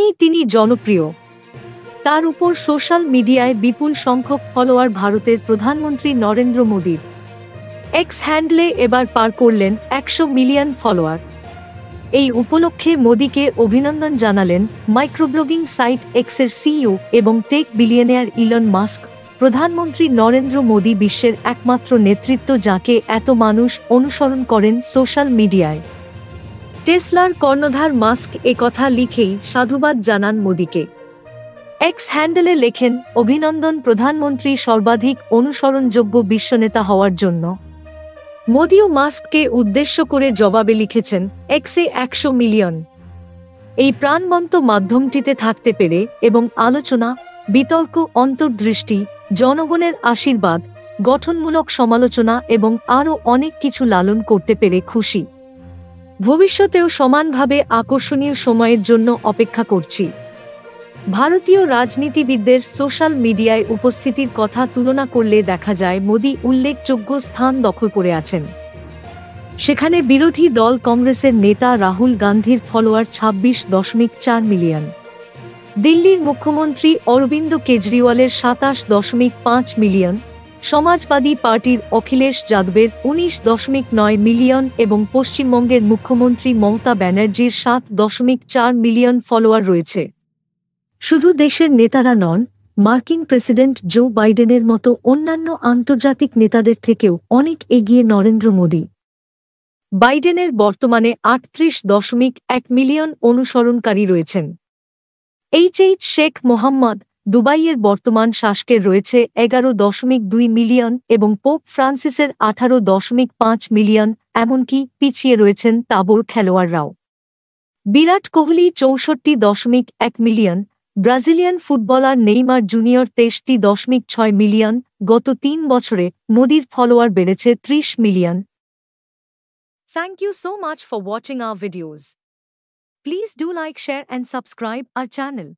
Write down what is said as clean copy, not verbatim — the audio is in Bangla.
এজন্যই তিনি জনপ্রিয়। তার উপর সোশ্যাল মিডিয়ায় বিপুল সংখ্যক ফলোয়ার ভারতের প্রধানমন্ত্রী নরেন্দ্র মোদীর এক্স হ্যান্ডলে এবার পার করলেন 100 মিলিয়ন ফলোয়ার। এই উপলক্ষে মোদীকে অভিনন্দন জানালেন মাইক্রোব্লগিং সাইট এক্সের সিইও এবং টেক বিলিয়নিয়ার ইলন মাস্ক। প্রধানমন্ত্রী নরেন্দ্র মোদী বিশ্বের একমাত্র নেতৃত্ব যাকে এত মানুষ অনুসরণ করেন সোশ্যাল মিডিয়ায়। টেসলার কর্ণধার মাস্ক একথা লিখেই সাধুবাদ জানান মোদীকে। এক্স হ্যান্ডেলে লেখেন, অভিনন্দন প্রধানমন্ত্রী সর্বাধিক অনুসরণযোগ্য বিশ্বনেতা হওয়ার জন্য। মোদিও মাস্ককে উদ্দেশ্য করে জবাবে লিখেছেন, এক্সে 100 মিলিয়ন। এই প্রাণবন্ত মাধ্যমটিতে থাকতে পেরে এবং আলোচনা, বিতর্ক, অন্তর্দৃষ্টি, জনগণের আশীর্বাদ, গঠনমূলক সমালোচনা এবং আরও অনেক কিছু লালন করতে পেরে খুশি। ভবিষ্যতেও সমানভাবে আকর্ষণীয় সময়ের জন্য অপেক্ষা করছি। ভারতীয় রাজনীতিবিদদের সোশ্যাল মিডিয়ায় উপস্থিতির কথা তুলনা করলে দেখা যায় মোদি উল্লেখযোগ্য স্থান দখল করে আছেন। সেখানে বিরোধী দল কংগ্রেসের নেতা রাহুল গান্ধীর ফলোয়ার 26.4 মিলিয়ন, দিল্লির মুখ্যমন্ত্রী অরবিন্দ কেজরিওয়ালের 27.5 মিলিয়ন, সমাজবাদী পার্টির অখিলেশ যাদবের 19.9 মিলিয়ন এবং পশ্চিমবঙ্গের মুখ্যমন্ত্রী মমতা ব্যানার্জির 7.4 মিলিয়ন ফলোয়ার রয়েছে। শুধু দেশের নেতারা নন, মার্কিন প্রেসিডেন্ট জো বাইডেনের মতো অন্যান্য আন্তর্জাতিক নেতাদের থেকেও অনেক এগিয়ে নরেন্দ্র মোদী। বাইডেনের বর্তমানে 38.1 মিলিয়ন অনুসরণকারী রয়েছেন। শেখ মোহাম্মদ দুবাইয়ের বর্তমান শাসকের রয়েছে 11.2 মিলিয়ন এবং পোপ ফ্রান্সিসের 18.5 মিলিয়ন, এমনকি পিছিয়ে রয়েছেন তাবড় খেলোয়াড়রাও। Virat Kohli 64.1 million, Brazilian footballer Neymar junior 23.6 million. গত 3 বছরে মোদির ফলোয়ার বেড়েছে 30 million. Thank you so much for watching our videos. Please do like, share and subscribe our channel.